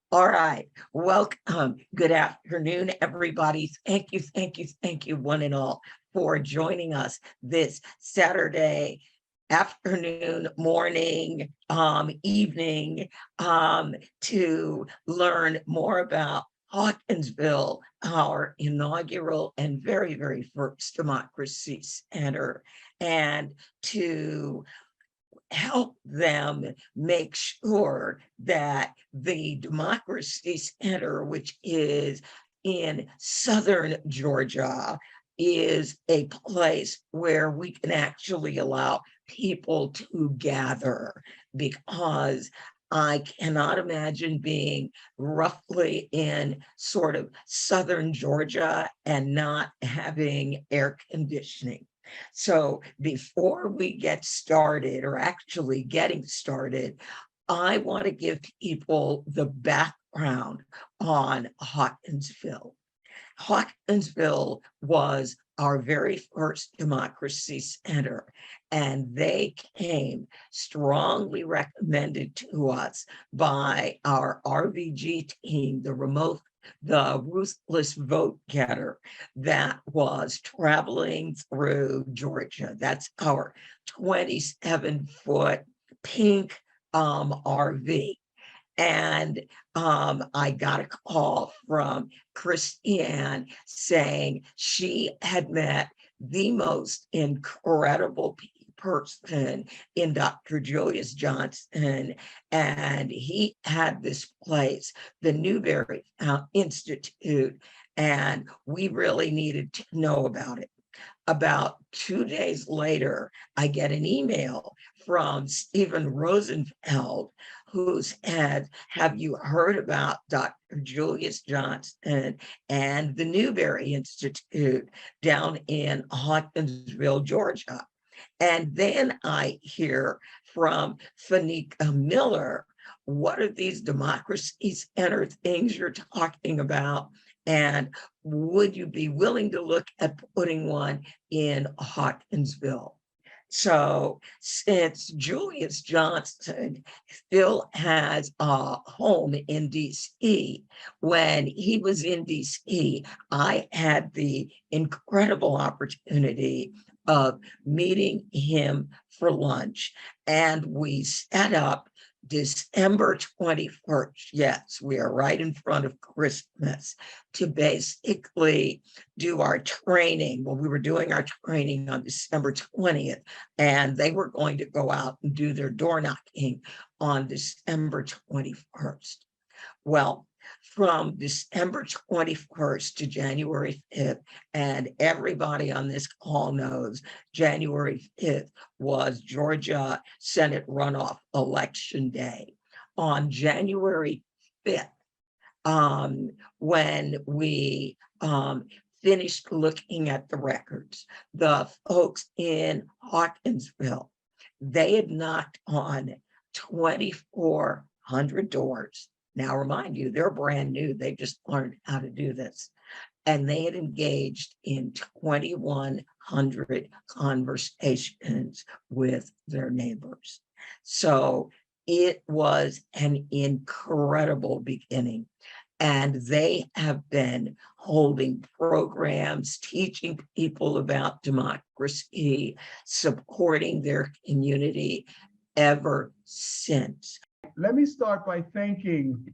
All right. Welcome. Good afternoon, everybody. Thank you, one and all, for joining us this Saturday afternoon, morning, evening, to learn more about Hawkinsville, our inaugural and very first Democracy Center, and to help them make sure that the Democracy Center, which is in southern Georgia, is a place where we can actually allow people to gather, because I cannot imagine being roughly in sort of southern Georgia and not having air conditioning. So before we get started, or actually getting started, I want to give people the background on Hawkinsville. Hawkinsville was our very first Democracy Center, and they came strongly recommended to us by our RVG team, the ruthless vote getter that was traveling through Georgia. That's our 27-foot pink RV. And I got a call from Christiane saying she had met the most incredible person in Dr. Julius Johnson, and he had this place, the Newberry Institute, and we really needed to know about it. About 2 days later, I get an email from Stephen Rosenfeld, who said, "Have you heard about Dr. Julius Johnson and the Newberry Institute down in Hawkinsville, Georgia?" And then I hear from Fanika Miller, "What are these Democracy Center things you're talking about? And would you be willing to look at putting one in Hawkinsville?" So since Julius Johnson still has a home in DC, when he was in DC, I had the incredible opportunity of meeting him for lunch, and we set up December 21st. Yes, we are right in front of Christmas, to basically do our training. Well, we were doing our training on December 20th, and they were going to go out and do their door knocking on December 21st. Well, from December 21st to January 5th, and everybody on this call knows January 5th was Georgia Senate runoff election day. On January 5th, when we finished looking at the records, the folks in Hawkinsville, they had knocked on 2,400 doors. Now, remind you, they're brand new. They just learned how to do this. And they had engaged in 2,100 conversations with their neighbors. So it was an incredible beginning. And they have been holding programs, teaching people about democracy, supporting their community ever since. Let me start by thanking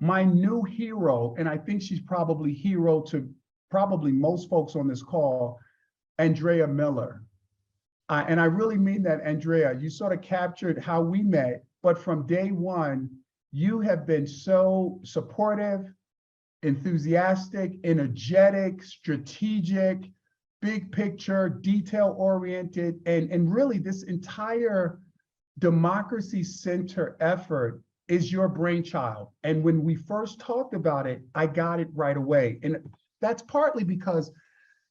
my new hero, and I think she's probably hero to probably most folks on this call, Andrea Miller. And I really mean that, Andrea. You sort of captured how we met, but from day one, you have been so supportive, enthusiastic, energetic, strategic, big picture, detail-oriented, and really this entire Democracy Center effort is your brainchild. And when we first talked about it, I got it right away. And that's partly because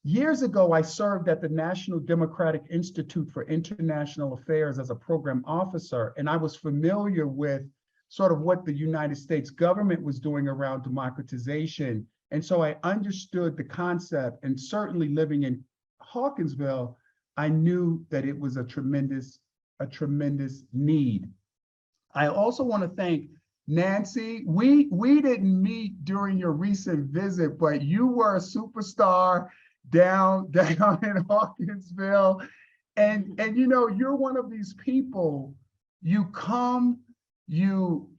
years ago, I served at the National Democratic Institute for International Affairs as a program officer, and I was familiar with sort of what the United States government was doing around democratization. And so I understood the concept, and certainly living in Hawkinsville, I knew that it was a tremendous need. I also want to thank Nancy, we didn't meet during your recent visit, but you were a superstar down in Hawkinsville. And you know, you're one of these people, you come, you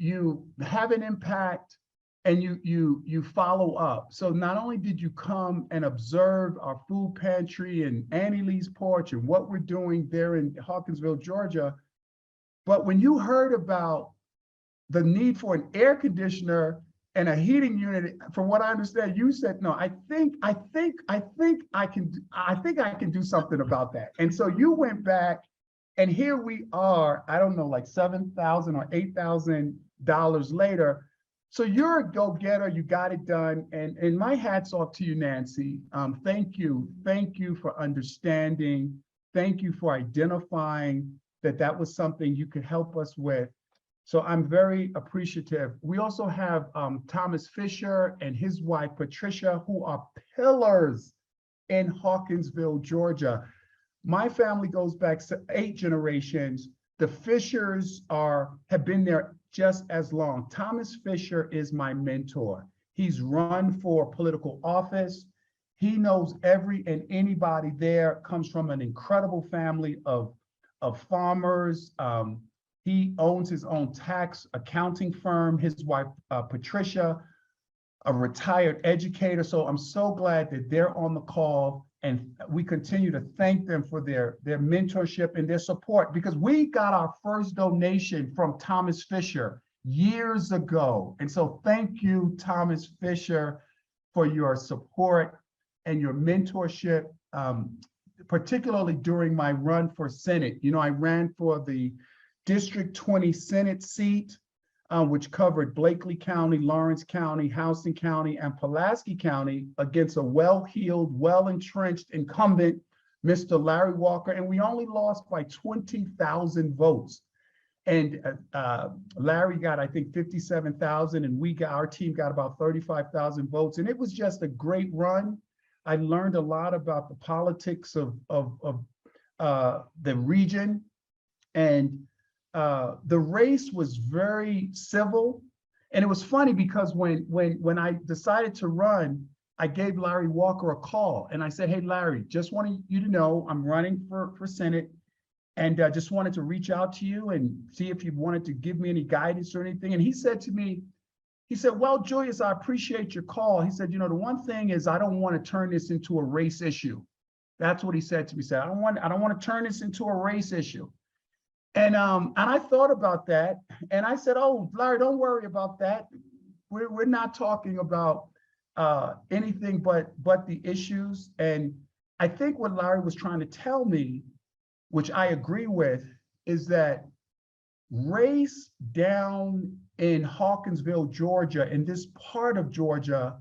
have an impact, and you follow up. So not only did you come and observe our food pantry and Annie Lee's porch and what we're doing there in Hawkinsville, Georgia, but when you heard about the need for an air conditioner and a heating unit, from what I understand, you said, no, I think I can do something about that. And so you went back, and here we are, I don't know, like $7,000 or $8,000 later. So you're a go-getter, you got it done. And my hat's off to you, Nancy. Thank you for understanding. Thank you for identifying that was something you could help us with. So I'm very appreciative. We also have Thomas Fisher and his wife, Patricia, who are pillars in Hawkinsville, Georgia. My family goes back 8 generations. The Fishers have been there just as long. Thomas Fisher is my mentor. He's run for political office. He knows every and anybody there, comes from an incredible family of farmers. He owns his own tax accounting firm. His wife, Patricia, a retired educator. So I'm so glad that they're on the call, and we continue to thank them for their mentorship and their support, because we got our first donation from Thomas Fisher years ago. And so thank you, Thomas Fisher, for your support and your mentorship, particularly during my run for Senate. You know, I ran for the District 20 Senate seat, which covered Blakely County, Lawrence County, Houston County, and Pulaski County, against a well-heeled, well-entrenched incumbent, Mr. Larry Walker, and we only lost by 20,000 votes. And Larry got, I think, 57,000, and our team got about 35,000 votes. And it was just a great run. I learned a lot about the politics of the region, and the race was very civil. And it was funny because when I decided to run, I gave Larry Walker a call, and I said, hey, Larry, just wanted you to know I'm running for Senate, and just wanted to reach out to you and see if you wanted to give me any guidance or anything. And he said to me, he said, well, Julius, I appreciate your call. He said, you know, the one thing is I don't want to turn this into a race issue. That's what he said to me. He said, I don't want to turn this into a race issue. And I thought about that, and I said, oh, Larry, don't worry about that. We're not talking about anything but the issues. And I think what Larry was trying to tell me, which I agree with, is that race down in Hawkinsville, Georgia, in this part of Georgia,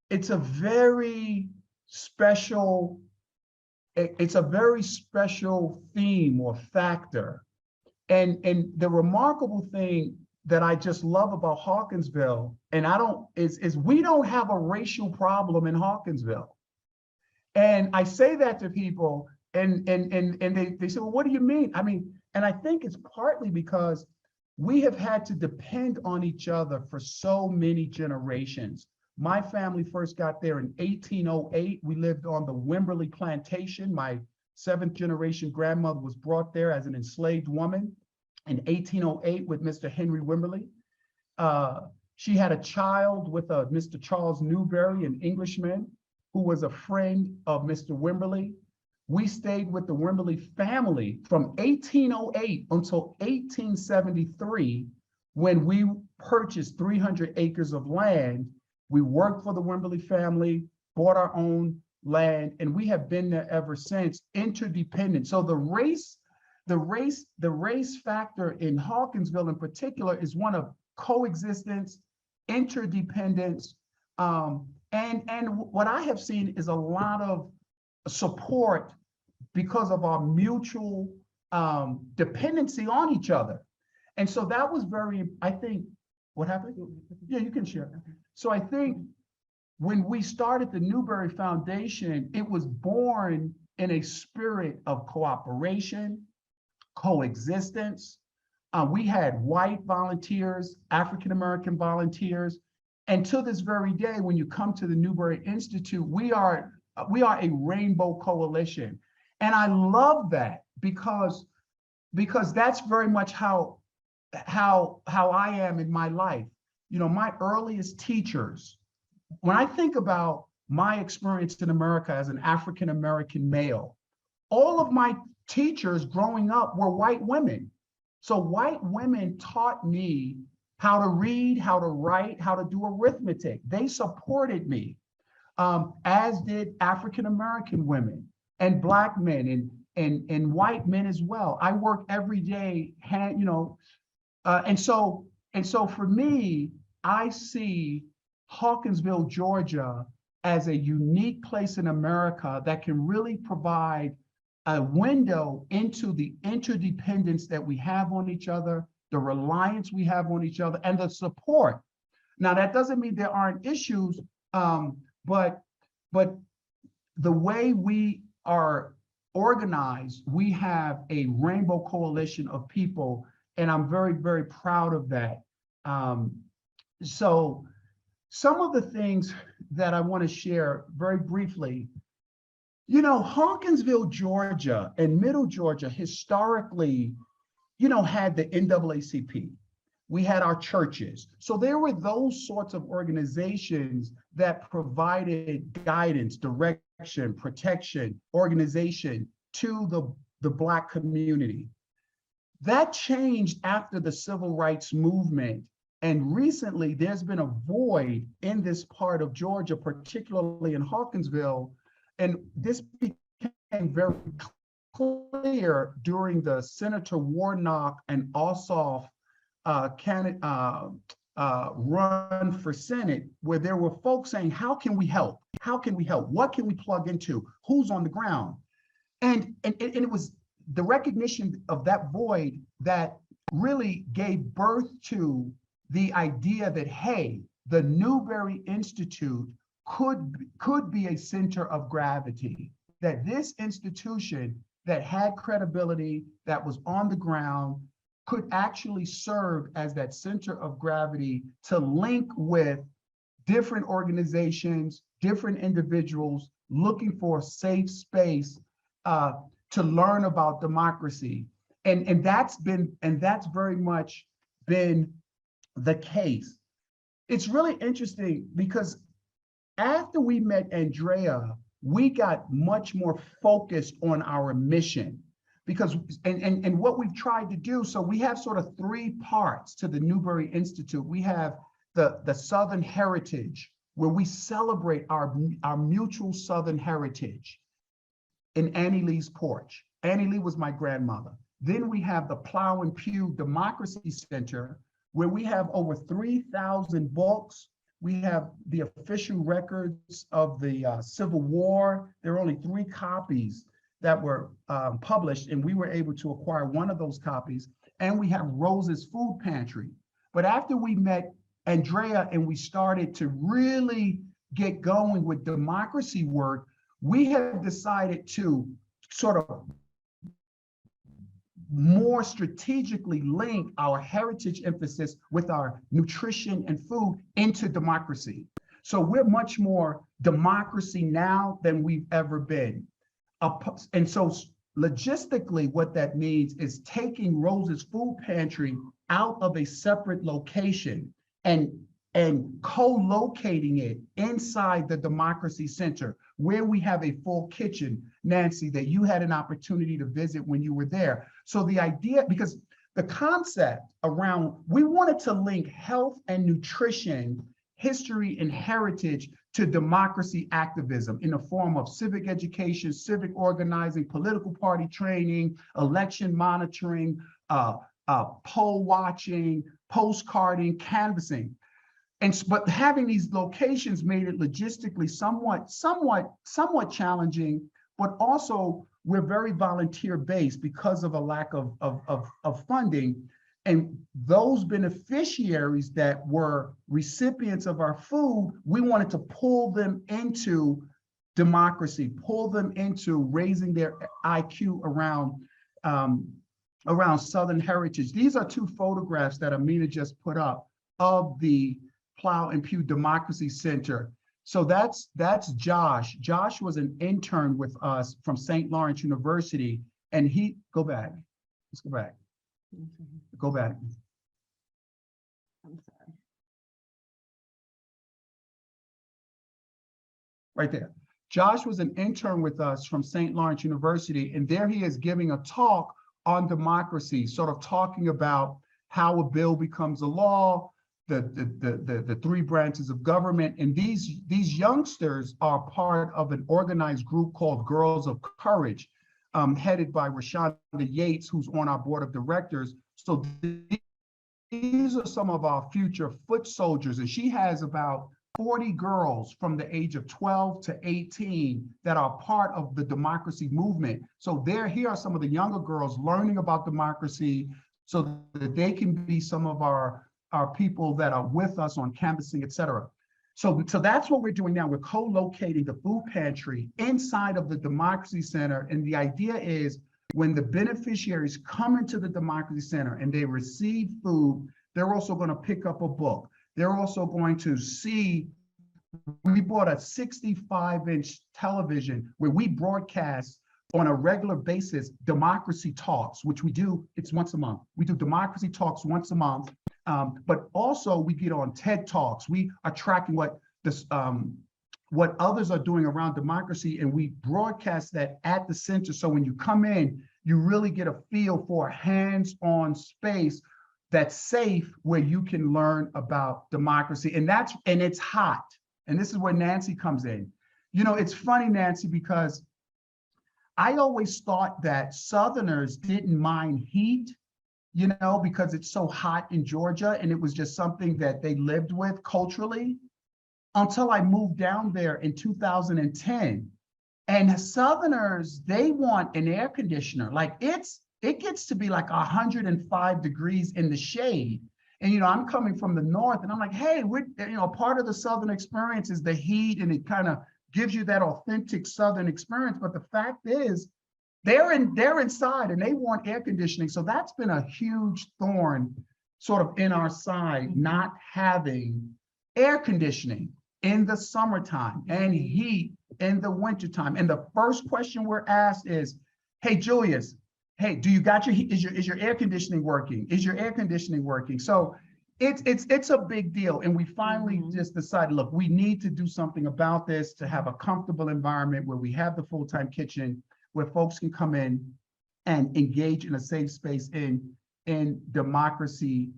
it's a very special theme or factor. And the remarkable thing that I just love about Hawkinsville, is we don't have a racial problem in Hawkinsville. And I say that to people, and they say, well, what do you mean? I mean, and I think it's partly because we have had to depend on each other for so many generations. My family first got there in 1808. We lived on the Wimberley plantation. My 7th generation grandmother was brought there as an enslaved woman in 1808 with Mr. Henry Wimberley. She had a child with Mr. Charles Newberry, an Englishman, who was a friend of Mr. Wimberley. We stayed with the Wimberley family from 1808 until 1873, when we purchased 300 acres of land. We worked for the Wimberley family, bought our own land, and we have been there ever since, interdependent. So the race factor in Hawkinsville in particular is one of coexistence, interdependence, and what I have seen is a lot of support because of our mutual dependency on each other. And so that was I think, what happened? Yeah, you can share. So I think when we started the Newberry Foundation, it was born in a spirit of cooperation, coexistence, We had white volunteers, African-American volunteers, and to this very day, when you come to the Newberry Institute, we are a rainbow coalition. And I love that because that's very much how I am in my life. You know, my earliest teachers, when I think about my experience in America as an African-American male, all of my teachers growing up were white women. So white women taught me how to read, how to write, how to do arithmetic. They supported me, as did African-American women and Black men and white men as well. I work every day, and so for me, I see Hawkinsville, Georgia, as a unique place in America that can really provide a window into the interdependence that we have on each other, the reliance we have on each other, and the support. Now, that doesn't mean there aren't issues, but the way we are organized, we have a rainbow coalition of people, and I'm very, very proud of that. So some of the things that I want to share very briefly, you know, Hawkinsville, Georgia, and Middle Georgia historically, had the NAACP. We had our churches. So there were those sorts of organizations that provided guidance, direction, protection, organization to the Black community. That changed after the Civil Rights Movement. And recently, there's been a void in this part of Georgia, particularly in Hawkinsville. And this became very clear during the Senator Warnock and Ossoff run for Senate, where there were folks saying, how can we help? How can we help? What can we plug into? Who's on the ground? And it was the recognition of that void that really gave birth to the idea that, hey, the Newberry Institute could be a center of gravity, that this institution that had credibility, that was on the ground, could actually serve as that center of gravity to link with different organizations, different individuals looking for a safe space to learn about democracy. And that's very much been the case. It's really interesting because after we met Andrea, we got much more focused on our mission, because and what we've tried to do. So we have sort of three parts to the Newberry Institute. We have the Southern heritage, where we celebrate our mutual Southern heritage in Annie Lee's porch. Annie Lee was my grandmother. Then we have the Plow and Pew Democracy Center, where we have over 3,000 books. We have the official records of the Civil War. There are only 3 copies that were published, and we were able to acquire one of those copies. And we have Rose's Food Pantry. But after we met Andrea and we started to really get going with democracy work, we have decided to sort of more strategically link our heritage emphasis with our nutrition and food into democracy. So we're much more democracy now than we've ever been. And so logistically, what that means is taking Rose's Food Pantry out of a separate location and co-locating it inside the Democracy Center, where we have a full kitchen, Nancy, that you had an opportunity to visit when you were there. So the idea, because the concept around, we wanted to link health and nutrition, history and heritage to democracy activism in the form of civic education, civic organizing, political party training, election monitoring, poll watching, postcarding, canvassing. But having these locations made it logistically somewhat challenging, but also we're very volunteer based because of a lack of funding. And those beneficiaries that were recipients of our food, we wanted to pull them into democracy, pull them into raising their IQ around around Southern heritage. These are two photographs that Amina just put up of the Plow and Pew Democracy Center. So that's Josh. Josh was an intern with us from St. Lawrence University, and he, go back, let's go back, go back. I'm sorry. Right there. Josh was an intern with us from St. Lawrence University, and there he is giving a talk on democracy, sort of talking about how a bill becomes a law, the three branches of government. And these youngsters are part of an organized group called Girls of Courage, headed by Rashonda Yates, who's on our board of directors. So these are some of our future foot soldiers, and she has about 40 girls from the age of 12 to 18 that are part of the democracy movement. So here are some of the younger girls learning about democracy so that they can be some of our people that are with us on canvassing, et cetera. So that's what we're doing now. We're co-locating the food pantry inside of the Democracy Center. And the idea is when the beneficiaries come into the Democracy Center and they receive food, they're also going to pick up a book. They're also going to see, we bought a 65-inch television where we broadcast on a regular basis democracy talks, which we do, it's once a month. We do democracy talks once a month, but also we get on TED Talks. We are tracking what others are doing around democracy, and we broadcast that at the center. So when you come in, you really get a feel for a hands-on space that's safe where you can learn about democracy. And it's hot. And this is where Nancy comes in. You know, it's funny, Nancy, because I always thought that Southerners didn't mind heat, you know, because it's so hot in Georgia, and it was just something that they lived with culturally, until I moved down there in 2010. And Southerners, they want an air conditioner. Like it gets to be like 105 degrees in the shade. And, you know, I'm coming from the North, and I'm like, hey, part of the Southern experience is the heat, and it kind of gives you that authentic Southern experience. But the fact is, they're inside and they want air conditioning. So that's been a huge thorn sort of in our side, not having air conditioning in the summertime and heat in the wintertime. And the first question we're asked is, hey, Julius, hey, do you got is your air conditioning working? Is your air conditioning working? So it's a big deal. And we finally just decided, look, we need to do something about this to have a comfortable environment where we have the full-time kitchen, where folks can come in and engage in a safe space in democracy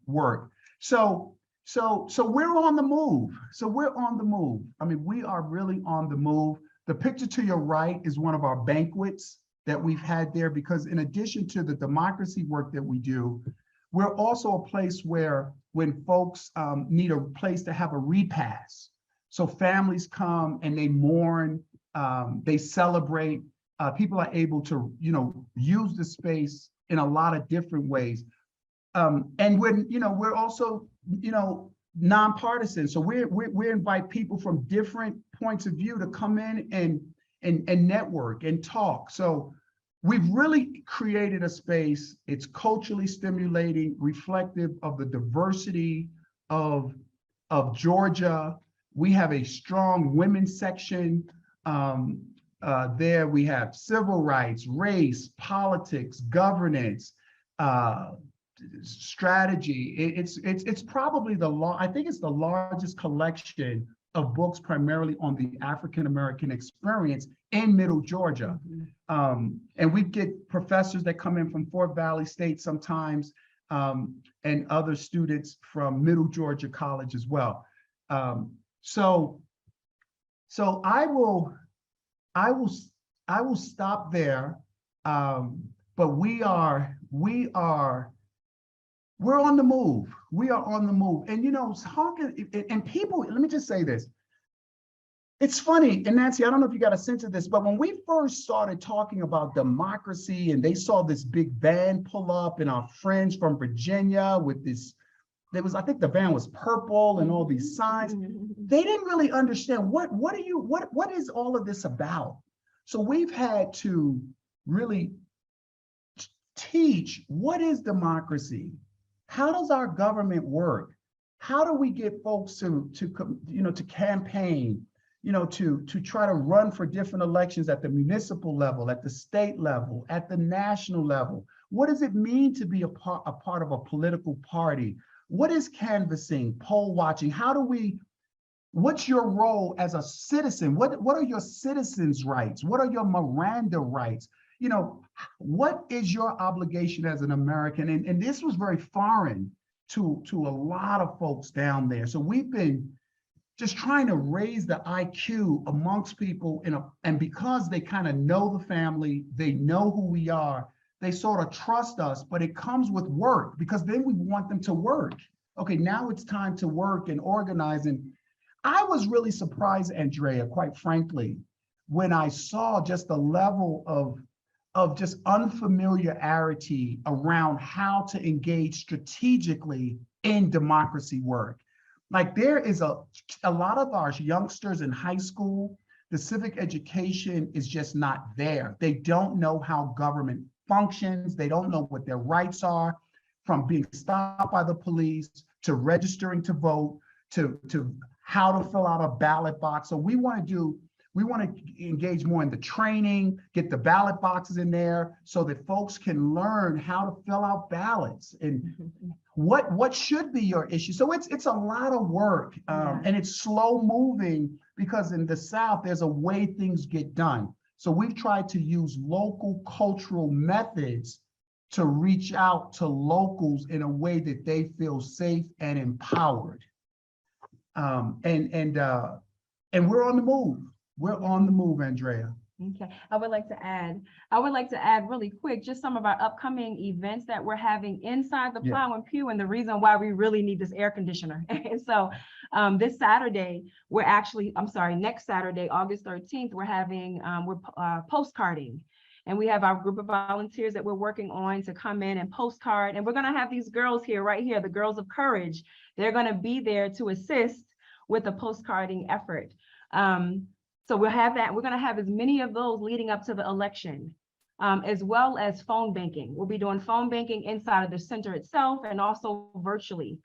work. So we're on the move. So we're on the move. I mean, we are really on the move. The picture to your right is one of our banquets that we've had there, because in addition to the democracy work that we do, we're also a place where when folks need a place to have a repast. So families come and they mourn, they celebrate. People are able to, you know, use the space in a lot of different ways. And when, you know, we're also, you know, nonpartisan. So we invite people from different points of view to come in and network and talk. So we've really created a space. It's culturally stimulating, reflective of the diversity of Georgia. We have a strong women's section. There we have civil rights, race, politics, governance, strategy. It's probably I think it's the largest collection of books primarily on the African-American experience in Middle Georgia. And we get professors that come in from Fort Valley State sometimes, and other students from Middle Georgia College as well. So I will stop there. But we're on the move. We are on the move. And, you know, and people, let me just say this. It's funny, and Nancy, I don't know if you got a sense of this, but when we first started talking about democracy and they saw this big van pull up and our friends from Virginia with this, I think the van was purple and all these signs, they didn't really understand what is all of this about? So we've had to really teach what is democracy? How does our government work? How do we get folks to campaign, to try to run for different elections at the municipal level, at the state level, at the national level? What does it mean to be a part of a political party? What is canvassing, poll watching? What's your role as a citizen? What are your citizens' rights? What are your Miranda rights? What is your obligation as an American? And this was very foreign to a lot of folks down there. So we've been just trying to raise the IQ amongst people, and because they kind of know the family, they know who we are, they sort of trust us, but it comes with work, because then we want them to work. Okay, now it's time to work and organize. And I was really surprised, Andrea, quite frankly, when I saw just the level of just unfamiliarity around how to engage strategically in democracy work. Like, there is a lot of our youngsters in high school, the civic education is just not there. They don't know how government functions. They don't know what their rights are, from being stopped by the police to registering to vote, to how to fill out a ballot box. So we want to engage more in the training, get the ballot boxes in there so that folks can learn how to fill out ballots and what should be your issue. So it's a lot of work, and it's slow moving, because in the South, there's a way things get done. So we've tried to use local cultural methods to reach out to locals in a way that they feel safe and empowered. And we're on the move. We're on the move, Andrea. Okay, I would like to add really quick, just some of our upcoming events that we're having inside the Plow and Pew, and the reason why we really need this air conditioner. And so this Saturday, next Saturday, August 13th, we're having, postcarding. And we have our group of volunteers that we're working on to come in and postcard. And we're going to have these girls here, right here, the Girls of Courage. They're going to be there to assist with the postcarding effort. So we'll have that. We're going to have as many of those leading up to the election, as well as phone banking. We'll be doing phone banking inside of the center itself and also virtually.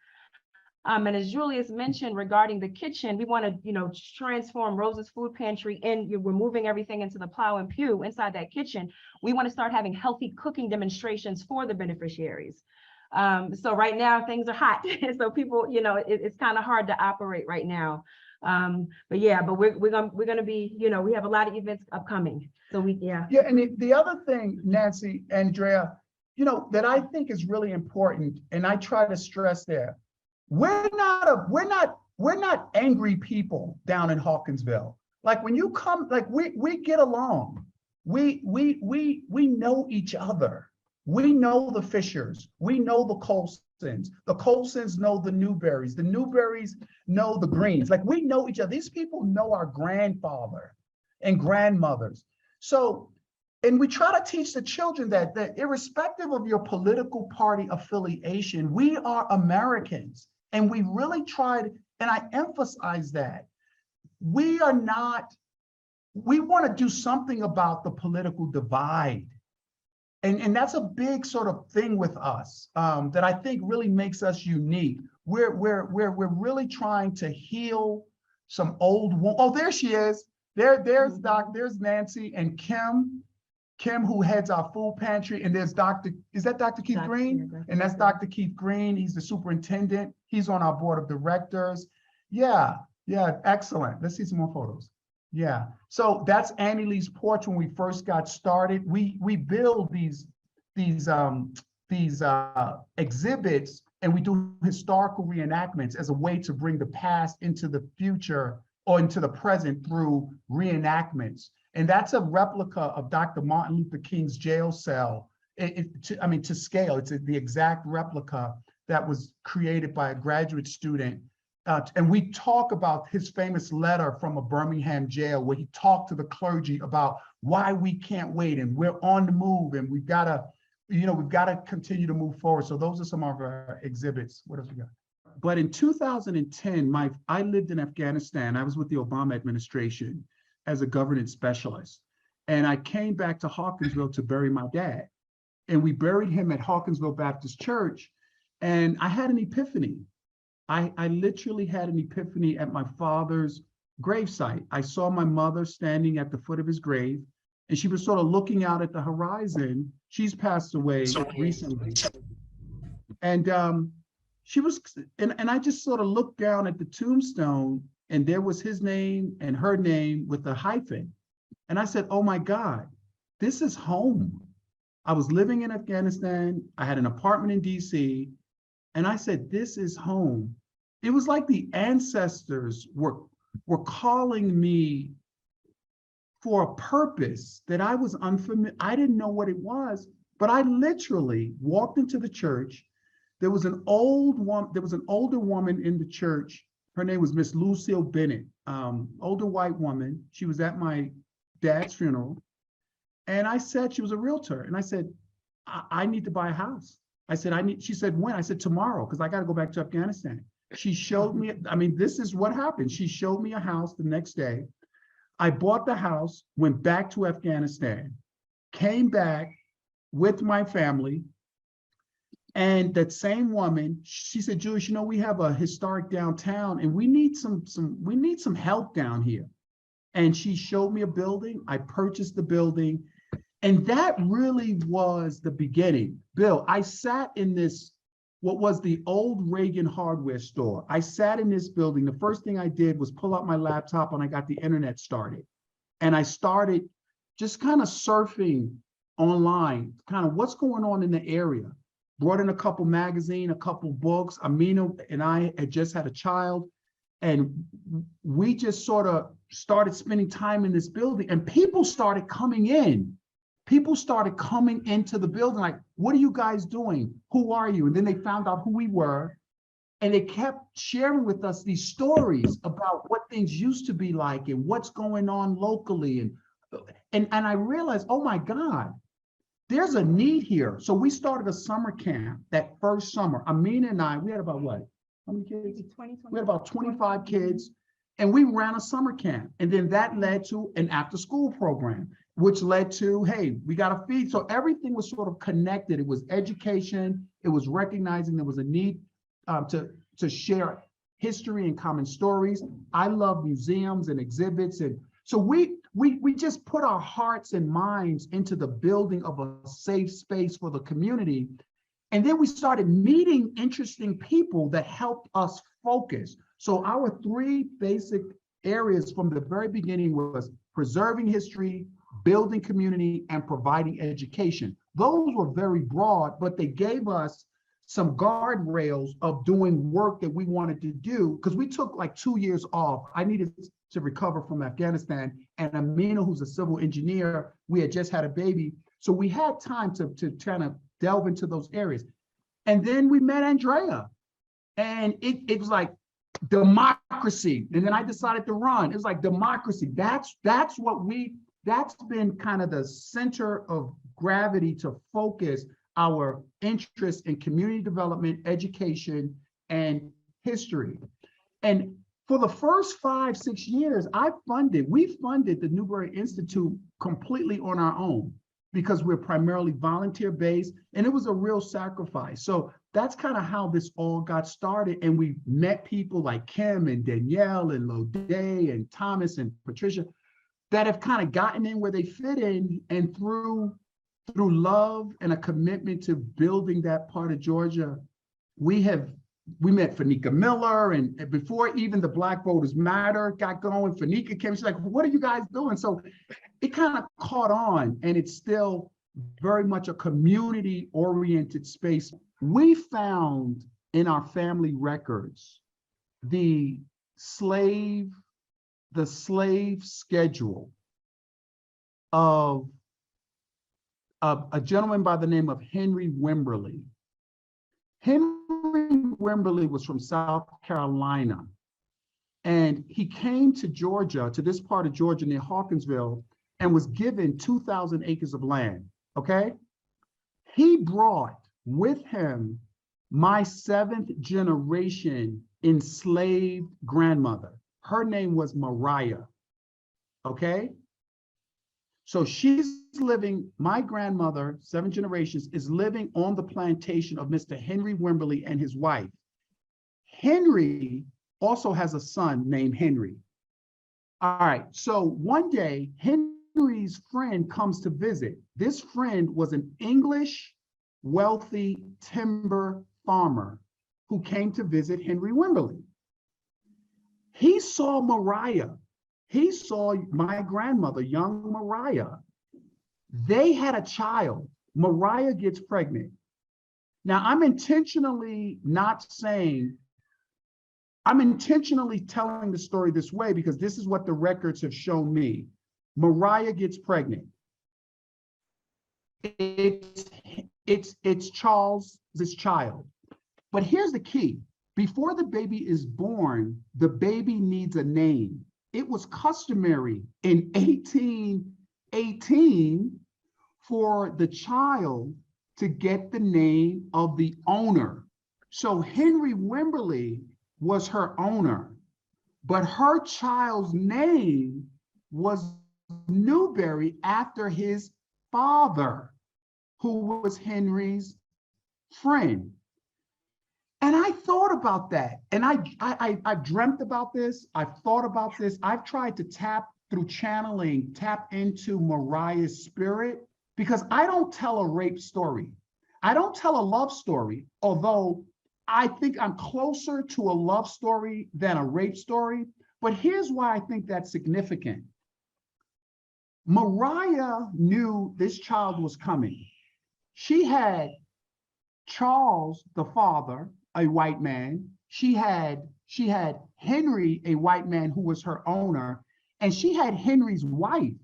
And as Julius mentioned regarding the kitchen, we want to, transform Rose's Food Pantry, and we're moving everything into the Plow and Pew inside that kitchen. We want to start having healthy cooking demonstrations for the beneficiaries. So right now things are hot, so people, it's kind of hard to operate right now. But we're gonna be, we have a lot of events upcoming. So And the other thing, Nancy, Andrea, that I think is really important, and I try to stress there, we're not angry people down in Hawkinsville. Like, when you come, like, we get along. We know each other. We know the Fishers. We know the Colsons. The Colsons know the Newberries. The Newberries know the Greens. Like, we know each other. These people know our grandfather and grandmothers. So, and we try to teach the children that irrespective of your political party affiliation, we are Americans. And we really tried, and I emphasize that, we want to do something about the political divide. And that's a big sort of thing with us, that I think really makes us unique. We're really trying to heal some old. Oh, there she is. There's Nancy and Kim, who heads our food pantry, and there's is that Dr. Keith Green? And that's Dr. Keith Green. He's the superintendent. He's on our board of directors. Yeah, excellent. Let's see some more photos. Yeah, so that's Annie Lee's porch when we first got started. We build these exhibits, and we do historical reenactments as a way to bring the past into the future or into the present through reenactments. And that's a replica of Dr. Martin Luther King's jail cell. To scale, it's the exact replica that was created by a graduate student. And we talk about his famous letter from a Birmingham jail, where he talked to the clergy about why we can't wait, and we're on the move, and we've got to continue to move forward. So those are some of our exhibits. What else we got? But in 2010, I lived in Afghanistan. I was with the Obama administration as a governance specialist, and I came back to Hawkinsville to bury my dad. and we buried him at Hawkinsville Baptist Church. And I had an epiphany. I literally had an epiphany at my father's gravesite. I saw my mother standing at the foot of his grave, and she was sort of looking out at the horizon. She's passed away recently. And she was, and I just sort of looked down at the tombstone, and there was his name and her name with a hyphen. And I said, oh my God, this is home. I was living in Afghanistan. I had an apartment in DC. And I said, this is home. It was like the ancestors were calling me for a purpose that I was unfamiliar. I didn't know what it was, but I literally walked into the church. There was an older woman in the church. Her name was Miss Lucille Bennett, older white woman. She was at my dad's funeral. And I said, she was a realtor. And I said, I need to buy a house. I said, she said, when? I said, tomorrow, because I got to go back to Afghanistan. She showed me, I mean, this is what happened. She showed me a house the next day. I bought the house, went back to Afghanistan, came back with my family. And that same woman, she said, Julius, you know, we have a historic downtown and we need some help down here. And she showed me a building. I purchased the building. And that really was the beginning. Bill, I sat in this, what was the old Reagan hardware store. I sat in this building. The first thing I did was pull out my laptop and I got the internet started. And I started just kind of surfing online, kind of what's going on in the area. Brought in a couple magazines, a couple books. Amina and I had just had a child. And we just sort of started spending time in this building and people started coming in. People started coming into the building like, what are you guys doing? Who are you? And then they found out who we were. And they kept sharing with us these stories about what things used to be like and what's going on locally. And I realized, oh my God, there's a need here. So we started a summer camp that first summer. Amina and I, we had about what? How many kids? 20, we had about 25 kids. And we ran a summer camp. And then that led to an after school program, which led to, hey, we got to feed. So everything was sort of connected. It was education. It was recognizing there was a need to share history and common stories. I love museums and exhibits. And so we just put our hearts and minds into the building of a safe space for the community. And then we started meeting interesting people that helped us focus. So our three basic areas from the very beginning was preserving history, building community, and providing education. Those were very broad, but they gave us some guardrails of doing work that we wanted to do because we took like 2 years off. I needed to recover from Afghanistan, and Amina, who's a civil engineer, we had just had a baby. So we had time to kind of delve into those areas. And then we met Andrea, and it was like democracy. And then I decided to run. It was like democracy. That's been kind of the center of gravity to focus our interest in community development, education, and history. And for the first 5-6 years, we funded the Newberry Institute completely on our own because we're primarily volunteer-based, and it was a real sacrifice. So that's kind of how this all got started. And we met people like Kim and Danielle and Lode and Thomas and Patricia that have kind of gotten in where they fit in, and through love and a commitment to building that part of Georgia, we met Fanika Miller, and before even the Black Voters Matter got going, Fanika came, she's like, what are you guys doing? So it kind of caught on, and it's still very much a community-oriented space. We found in our family records the slave schedule of a gentleman by the name of Henry Wimberly. Henry Wimberly was from South Carolina, and he came to Georgia, to this part of Georgia near Hawkinsville, and was given 2,000 acres of land, okay? He brought with him my 7th generation enslaved grandmother. Her name was Mariah, okay? So she's living, my grandmother, 7 generations, is living on the plantation of Mr. Henry Wimberly and his wife. Henry also has a son named Henry. All right, so one day, Henry's friend comes to visit. This friend was an English, wealthy timber farmer who came to visit Henry Wimberly. He saw Mariah. He saw my grandmother, young Mariah. They had a child. Mariah gets pregnant. Now, I'm intentionally telling the story this way because this is what the records have shown me. Mariah gets pregnant. It's Charles' child. But here's the key. Before the baby is born, the baby needs a name. It was customary in 1818 for the child to get the name of the owner. So Henry Wimberly was her owner, but her child's name was Newberry after his father, who was Henry's friend. And I thought about that, and I've dreamt about this, I've thought about this, I've tried to tap into Mariah's spirit, because I don't tell a rape story. I don't tell a love story, although I think I'm closer to a love story than a rape story. But here's why I think that's significant. Mariah knew this child was coming. She had Charles, the father, a white man. She had Henry, a white man who was her owner, and she had Henry's wife.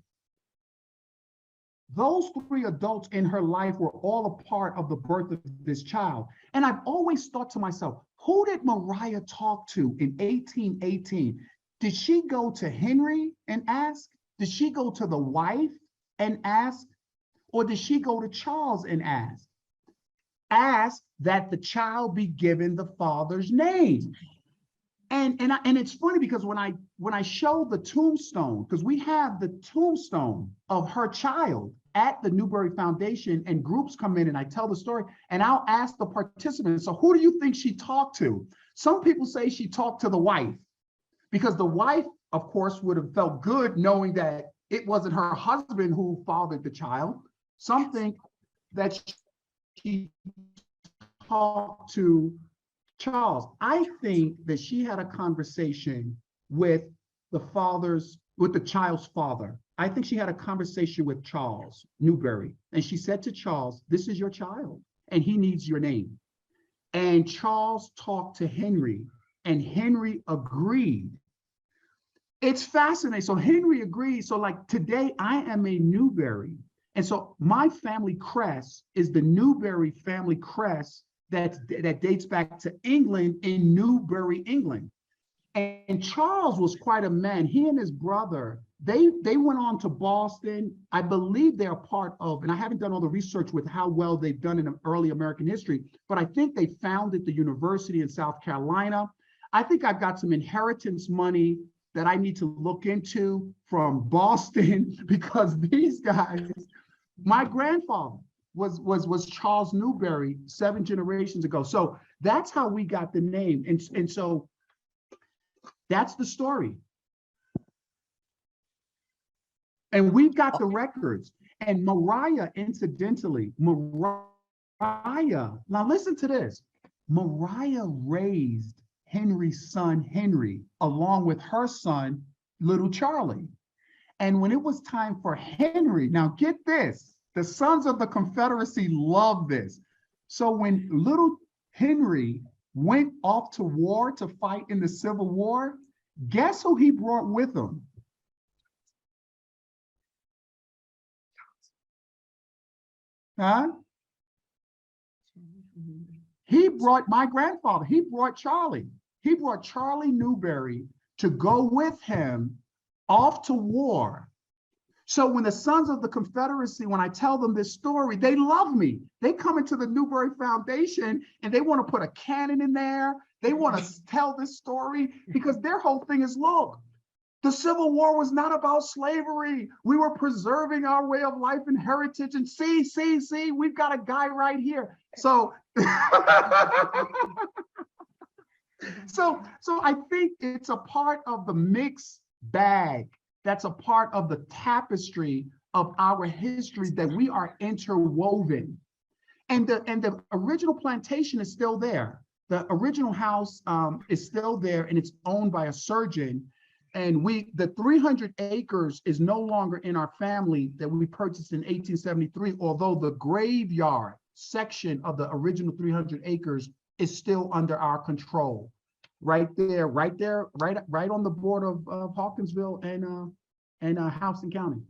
Those 3 adults in her life were all a part of the birth of this child. And I've always thought to myself, who did Mariah talk to in 1818? Did she go to Henry and ask? Did she go to the wife and ask? Or did she go to Charles and ask? Ask that the child be given the father's name. And it's funny because when I show the tombstone, because we have the tombstone of her child at the Newberry Foundation, and groups come in and I tell the story, and I'll ask the participants, so who do you think she talked to? Some people say she talked to the wife, because the wife, of course, would have felt good knowing that it wasn't her husband who fathered the child. Some think that she talked to Charles. I think that she had a conversation with the child's father. I think she had a conversation with Charles Newberry, and she said to Charles, this is your child, and he needs your name. And Charles talked to Henry, and Henry agreed. It's fascinating. So Henry agreed. So like today, I am a Newberry. And so my family crest is the Newberry family crest that dates back to England, in Newbury, England. And Charles was quite a man. He and his brother, they went on to Boston. I believe they're part of, and I haven't done all the research with how well they've done in early American history, but I think they founded the university in South Carolina. I think I've got some inheritance money that I need to look into from Boston, because these guys, my grandfather was Charles Newberry 7 generations ago. So that's how we got the name. And so that's the story. And we've got the records. And Mariah, incidentally, now listen to this. Mariah raised Henry's son, Henry, along with her son, little Charlie. And when it was time for Henry, now get this, the Sons of the Confederacy love this. So when little Henry went off to war to fight in the Civil War, guess who he brought with him? Huh? He brought my grandfather. He brought Charlie. He brought Charlie Newberry to go with him off to war. So when the Sons of the Confederacy, when I tell them this story, they love me. They come into the Newberry Foundation and they want to put a cannon in there. They want to tell this story because their whole thing is, look, The Civil War was not about slavery. We were preserving our way of life and heritage. And see, we've got a guy right here. So, so I think it's a part of the mixed bag. That's a part of the tapestry of our history that we are interwoven. And the original plantation is still there. The original house is still there, and it's owned by a surgeon. And the 300 acres is no longer in our family that we purchased in 1873, although the graveyard section of the original 300 acres is still under our control. Right there, right on the border of Hawkinsville and Houston County.